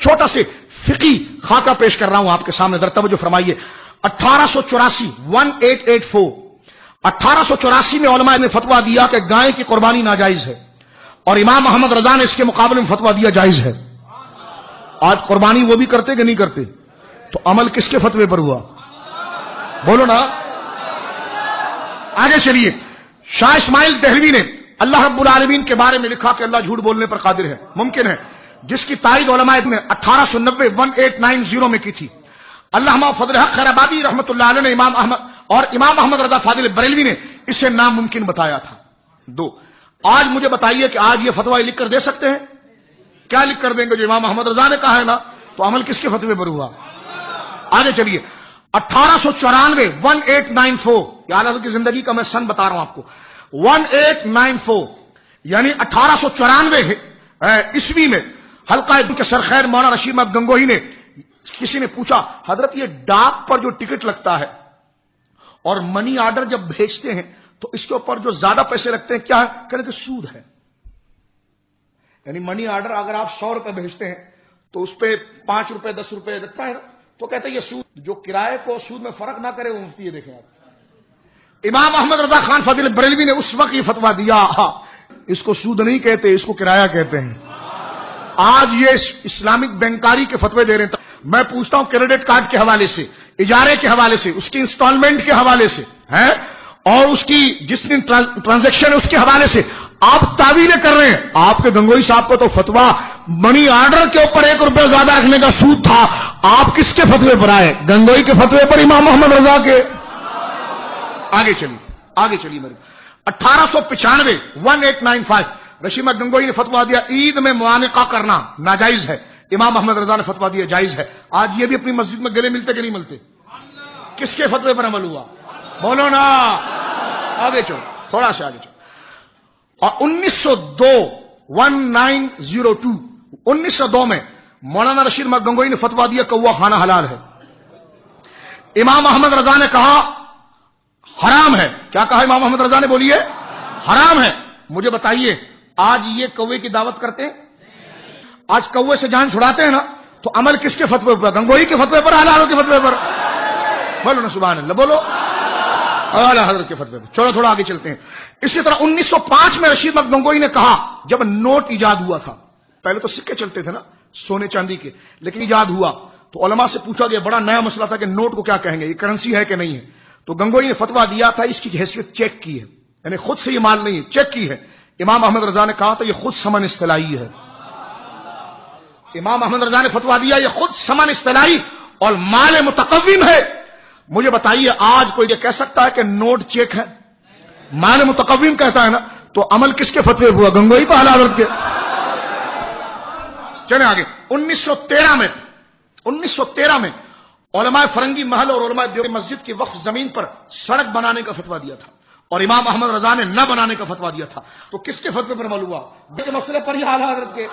چھوٹا سے فقی خاکہ پیش کر رہا ہوں آپ کے سامنے، ذرا توجہ فرمائیے۔ 1884 میں علماء نے فتویٰ دیا کہ گائے کی قربانی ناجائز ہے، اور امام محمد رضا نے اس کے مقابلے میں فتویٰ دیا جائز ہے۔ آج قربانی وہ بھی کرتے کہ نہیں کرتے؟ تو عمل کس کے فتوے پر ہوا؟ بولو نا۔ آگے چلیے، شاہ اسماعیل دہلوی نے اللہ رب العالمین کے بارے میں لکھا کہ اللہ جھوٹ بولنے پر قادر ہے، ممکن ہے، جس کی تائید علماء نے 1890 میں کی تھی۔ علامہ فضل حق خیر آبادی رحمۃ اللہ علیہ نے امام احمد رضا فاضل بریلوی نے اسے ناممکن بتایا تھا۔ دو، آج مجھے بتائیے کہ آج یہ فتویٰ لکھ کر دے سکتے ہیں؟ کیا لکھ کر دیں گے؟ جو امام احمد رضا نے کہا ہے نا، تو عمل کس کے فتوے پر ہوا؟ آگے چلیے، 1894 یا حضرت کی زندگی کا میں سن بتا رہا ہوں آپ کو، 1894 یعنی 1894 عیسوی میں حلقہ کے سرخیر مولانا رشید احمد گنگوہی نے، کسی نے پوچھا حضرت یہ ڈاک پر جو ٹکٹ لگتا ہے اور منی آرڈر جب بھیجتے ہیں تو اس کے اوپر جو زیادہ پیسے لگتے ہیں کیا ہے؟ کہنے کہ سود ہے۔ یعنی منی آرڈر اگر آپ 100 روپے بھیجتے ہیں تو اس پہ 5 روپے 10 روپے لگتا ہے نا، تو کہتے ہیں یہ سود، جو کرائے کو سود میں فرق نہ کرے وہ مفتی ہے۔ دیکھیں آپ، امام احمد رضا خان فاضل بریلوی نے اس وقت یہ فتویٰ دیا، اس کو سود نہیں کہتے، اس کو کرایہ کہتے ہیں۔ آج یہ اسلامک بینکاری کے فتوے دے رہے ہیں۔ میں پوچھتا ہوں کریڈٹ کارڈ کے حوالے سے، اجارے کے حوالے سے، اس کی انسٹالمنٹ کے حوالے سے ہے، اور اس کی جس دن ٹرانزیکشن ہے اس کے حوالے سے آپ تعویلیں کر رہے ہیں۔ آپ کے گنگوئی صاحب کو تو فتویٰ منی آرڈر کے اوپر 1 روپے زیادہ رکھنے کا سود تھا، آپ کس کے فتوے پر آئے؟ گنگوئی کے فتوے پر، امام محمد رضا کے۔ آگے چلیے میرے 1895 رشید احمد گنگوئی نے فتویٰ دیا عید میں معانقہ کرنا ناجائز ہے، امام محمد رضا نے فتویٰ دیا جائز ہے۔ آج یہ بھی اپنی مسجد میں گلے ملتے کہ نہیں ملتے؟ کس کے فتوے پر عمل ہوا؟ بولو نا۔ آگے چلو، تھوڑا سا آگے چلو۔ اور 1902 میں مولانا رشید احمد گنگوئی نے فتویٰ دیا کوا کھانا حلال ہے۔ امام احمد رضا نے کہا حرام ہے۔ کیا کہا امام احمد رضا نے؟ بولیے، حرام ہے۔ مجھے بتائیے آج یہ کوے کی دعوت کرتے ہیں؟ آج کوے سے جان چھڑاتے ہیں نا، تو عمل کس کے فتوے پر؟ گنگوئی کے فتوے پر، اعلیٰ حضرت کے فتوے پر؟ بولو نا سبحان اللہ، بولو، اعلیٰ حضرت کے فتوے پر۔ چلو تھوڑا آگے چلتے ہیں۔ اسی طرح 1905 میں رشید احمد گنگوئی نے کہا، جب نوٹ ایجاد ہوا تھا، پہلے تو سکے چلتے تھے نا سونے چاندی کے، لیکن ایجاد ہوا تو علماء سے پوچھا گیا، بڑا نیا مسئلہ تھا کہ نوٹ کو کیا کہیں گے، یہ کرنسی ہے کہ نہیں ہے؟ تو گنگوئی نے فتویٰ دیا تھا اس کی حیثیت چیک کی ہے، یعنی خود سے یہ مال نہیں ہے، چیک کی ہے۔ امام احمد رضا نے کہا تھا یہ خود ثمن اصطلاحی ہے۔ امام احمد رضا نے فتویٰ دیا یہ خود ثمن اصطلاحی اور مال متقوم ہے۔ مجھے بتائیے آج کوئی یہ کہہ سکتا ہے کہ نوٹ چیک ہے؟ مال متقوم کہتا ہے نا، تو عمل کس کے فتوے ہوا؟ گنگوئی پہ، اعلیٰ حضرت کے۔ چلیں آگے۔ 1913 میں علماء فرنگی محل اور علماء دیوبند مسجد کی وقف زمین پر سڑک بنانے کا فتویٰ دیا تھا، اور امام احمد رضا نے نہ بنانے کا فتویٰ دیا تھا۔ تو کس کے فتوے پر عمل ہوا؟ کے مسئلے پر ہی اعلیٰ حضرت کے۔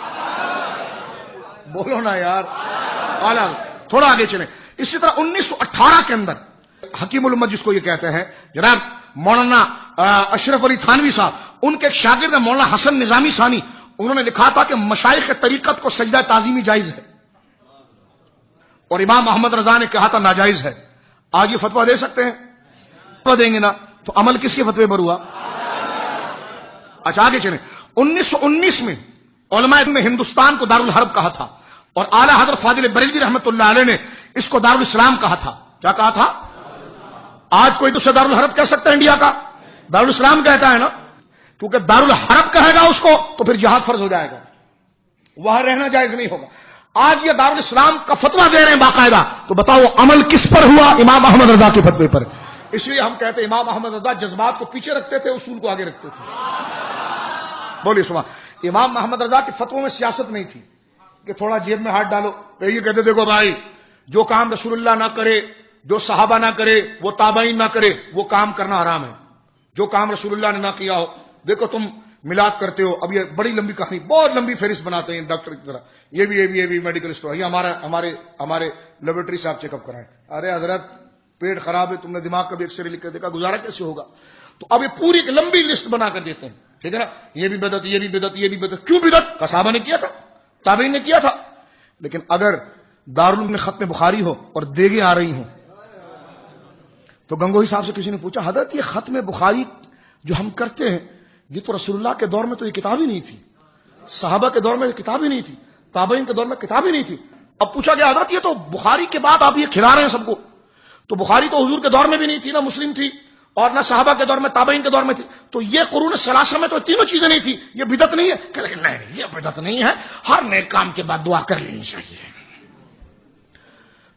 بولو نا یار، اعلیٰ۔ تھوڑا آگے چلیں۔ اسی طرح 1918 کے اندر حکیم الامت جس کو یہ کہتے ہیں جناب مولانا اشرف علی تھانوی صاحب، ان کے ایک شاگرد مولانا حسن نظامی ثانی، انہوں نے لکھا تھا کہ مشائخ طریقت کو سجدہ تعظیمی جائز ہے، اور امام محمد رضا نے کہا تھا ناجائز ہے۔ آج یہ فتویٰ دے سکتے ہیں؟ فتویٰ دیں گے نا، تو عمل کس کے فتوے پر ہوا؟ اچھا آگے چلیں۔ 1919 میں علماء نے ہندوستان کو دارالحرب کہا تھا، اور اعلیٰ حضرت فاضل بریلوی رحمۃ اللہ علیہ نے اس کو دارالاسلام کہا تھا۔ کیا کہا تھا؟ آج کوئی دوسرا دارالحرب کہہ سکتا ہے انڈیا کا؟ دارالاسلام کہتا ہے نا، کیونکہ دارالحرب کہے گا اس کو تو پھر جہاد فرض ہو جائے گا، وہاں رہنا جائز نہیں ہوگا۔ آج یہ دارالاسلام کا فتویٰ دے رہے ہیں باقاعدہ، تو بتاؤ عمل کس پر ہوا؟ امام احمد رضا کے فتوے پر۔ اس لیے ہم کہتے ہیں امام احمد رضا جذبات کو پیچھے رکھتے تھے، اصول کو آگے رکھتے تھے۔ بولیے سبحان۔ امام محمد رضا کے فتووں میں سیاست نہیں تھی کہ تھوڑا جیب میں ہاتھ ڈالو، یہ کہتے دیکھو بھائی جو کام رسول اللہ نہ کرے، جو صحابہ نہ کرے، وہ تابعین نہ کرے، وہ کام کرنا حرام ہے۔ جو کام رسول اللہ نے نہ کیا ہو، دیکھو تم میلاد کرتے ہو، اب یہ بڑی لمبی کہانی، بہت لمبی فہرست بناتے ہیں ڈاکٹر کی طرح، یہ بھی میڈیکل اسٹور، یہ ہمارے لیبورٹری سے آپ چیک اپ کرائیں۔ ارے حضرت پیٹ خراب ہے، تم نے دماغ کا بھی ایکس رے لکھ کر دیکھا، گزارا کیسے ہوگا؟ تو اب یہ پوری ایک لمبی لسٹ بنا کر دیتے ہیں، ٹھیک ہے نا، یہ بھی بدعت، یہ بھی بدعت، یہ بھی بدعت۔ کیوں بدعت؟ صحابہ نے کیا تھا، تابعین نے کیا تھا۔ لیکن اگر دارالعلوم میں ختم بخاری ہو اور دیگیں آ رہی ہوں، تو گنگوہی صاحب سے کسی نے پوچھا حضرت یہ ختم بخاری جو ہم کرتے ہیں یہ تو رسول اللہ کے دور میں تو یہ کتاب ہی نہیں تھی، صحابہ کے دور میں یہ کتاب ہی نہیں تھی، تابعین کے دور میں کتاب ہی نہیں تھی. اب پوچھا گیا حضرت یہ تو بخاری کے بعد آپ یہ کھلا رہے ہیں سب کو، تو بخاری تو حضور کے دور میں بھی نہیں تھی، نہ مسلم تھی اور نہ صحابہ کے دور میں، تابعین کے دور میں تھی، تو یہ قرون ثلاثہ میں تو تینوں چیزیں نہیں تھی، یہ بدعت نہیں ہے؟ کہ نہیں یہ بدعت نہیں ہے، ہر نیک کام کے بعد دعا کر لینی چاہیے.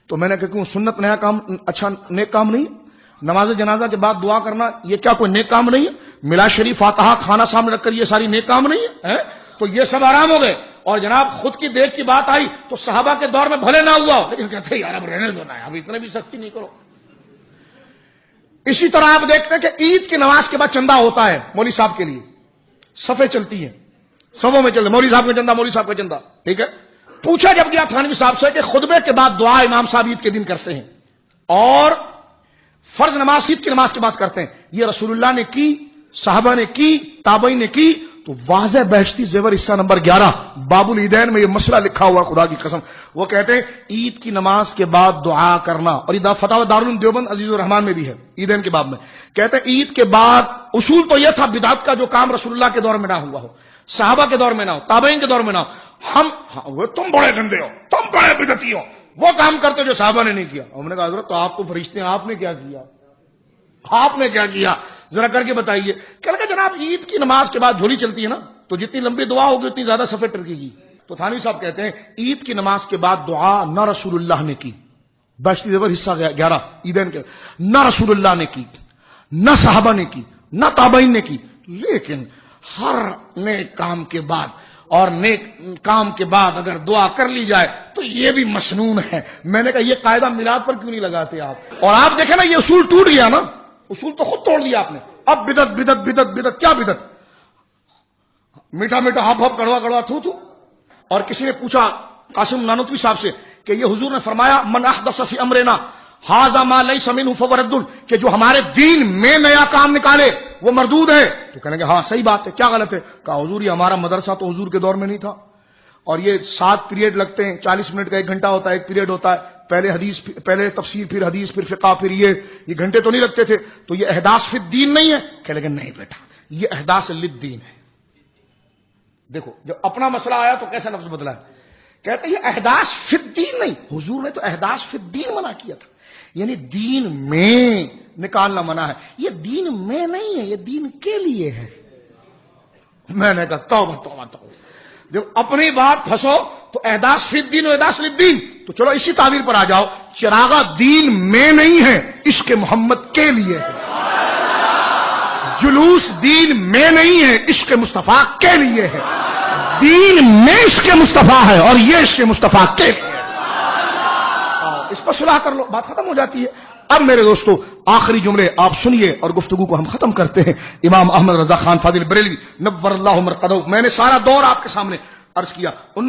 تو میں نے کہا کیوں سنت نیا کام اچھا نیک کام نہیں؟ نماز جنازہ کے بعد دعا کرنا یہ کیا کوئی نیک کام نہیں ہے؟ ملا شریف فاتحہ کھانا سامنے رکھ کر یہ ساری نیک کام نہیں ہے؟ تو یہ سب آرام ہو گئے. اور جناب خود کی دیکھ کی بات آئی تو صحابہ کے دور میں بھلے نہ ہوا لیکن کہتے ہیں یار اب رہنے دو نا، اب اتنے بھی سختی نہیں کرو. اسی طرح آپ دیکھتے ہیں کہ عید کی نماز کے بعد چندہ ہوتا ہے مولوی صاحب کے لیے، صفیں چلتی ہیں، صفوں میں چلتے مولوی صاحب کا چندہ، مولوی صاحب کا چندہ. ٹھیک ہے، پوچھا جب گیا تھانوی صاحب سے کہ خطبے کے بعد دعا امام صاحب عید کے دن کرتے ہیں اور فرض نماز عید کی نماز کے بعد کرتے ہیں، یہ رسول اللہ نے کی، صحابہ نے کی، تابعین نے کی. تو واضح بہشتی زیور حصہ نمبر 11 باب العیدین میں یہ مسئلہ لکھا ہوا، خدا کی قسم. وہ کہتے ہیں عید کی نماز کے بعد دعا کرنا، اور یہ فتاوی دارالعلوم دیوبند عزیز الرحمان میں بھی ہے عیدین کے باب میں. کہتے ہیں عید کے بعد اصول تو یہ تھا بدعت کا جو کام رسول اللہ کے دور میں نہ ہوا ہو، صحابہ کے دور میں نہ ہو، تابعین کے دور میں نہ ہو، تم بڑے گندے ہو، تم بڑے بدعتی ہو، وہ کام کرتے جو صحابہ نے نہیں کیا. ہم نے کہا حضرت تو آپ کو فرشتے ہیں، آپ نے کیا کیا؟ آپ نے کیا کیا ذرا کر کے بتائیے. کہ جناب عید کی نماز کے بعد جھولی چلتی ہے نا، تو جتنی لمبی دعا ہوگی اتنی زیادہ صفحے ٹرکے گی. تو تھانوی صاحب کہتے ہیں عید کی نماز کے بعد دعا نہ رسول اللہ نے کی، بہشتی زیور حصہ 11 عیدین کے، نہ رسول اللہ نے کی، نہ صحابہ نے کی، نہ تابعین نے کی. لیکن ہر نیک کام کے بعد اور نیک کام کے بعد اگر دعا کر لی جائے تو یہ بھی مسنون ہے. میں نے کہا یہ قاعدہ میلاد پر کیوں نہیں لگاتے آپ؟ اور آپ دیکھیں نا یہ اصول ٹوٹ گیا نا، اصول تو خود توڑ دیا آپ نے. اب بدعت بدعت بدعت بدعت، کیا بدعت؟ میٹھا میٹھا ہپ ہپ کڑوا کڑوا تھو تھو. اور کسی نے پوچھا قاسم نانوتوی صاحب سے کہ یہ حضور نے فرمایا من احدث فی امرنا ھذا ما لیس منہ فہو رد، کہ جو ہمارے دین میں نیا کام نکالے وہ مردود ہے. تو کہنے کہ ہاں صحیح بات ہے، کیا غلط ہے؟ کہا حضور یہ ہمارا مدرسہ تو حضور کے دور میں نہیں تھا، اور یہ 7 پیریڈ لگتے ہیں، 40 منٹ کا 1 گھنٹہ ہوتا ہے، 1 پیریڈ ہوتا ہے، پہلے حدیث پہلے تفسیر پھر حدیث پھر فقہ پھر یہ گھنٹے تو نہیں لگتے تھے، تو یہ احداث فی الدین نہیں ہے؟ کہ لیکن نہیں بیٹا یہ احداث للدین ہے. دیکھو جب اپنا مسئلہ آیا تو کیسا لفظ بدلا ہے. کہتے ہیں یہ احداث فی الدین نہیں، حضور نے تو احداث فی الدین منع کیا تھا، یعنی دین میں نکالنا منع ہے. یہ دین میں نہیں ہے، یہ دین کے لیے ہے. میں نے کہا توبہ توبہ توبہ، جب اپنی بات پھنسو تو احداث فی الدین و احداث للدین. تو چلو اسی تعبیر پر آ جاؤ، چراغا دین میں نہیں ہے، عشق محمد کے لیے ہے. جلوس دین میں نہیں ہے، عشق مصطفیٰ کے لیے ہے. دین میں عشق مصطفیٰ ہے اور یہ عشق مصطفیٰ کے لیے ہے. اس پر صلاح کر لو، بات ختم ہو جاتی ہے. اب میرے دوستو آخری جملے آپ سنیے اور گفتگو کو ہم ختم کرتے ہیں. امام احمد رضا خان فاضل بریلوی نور اللہ مرقدہ، میں نے سارا دور آپ کے سامنے عرض کیا.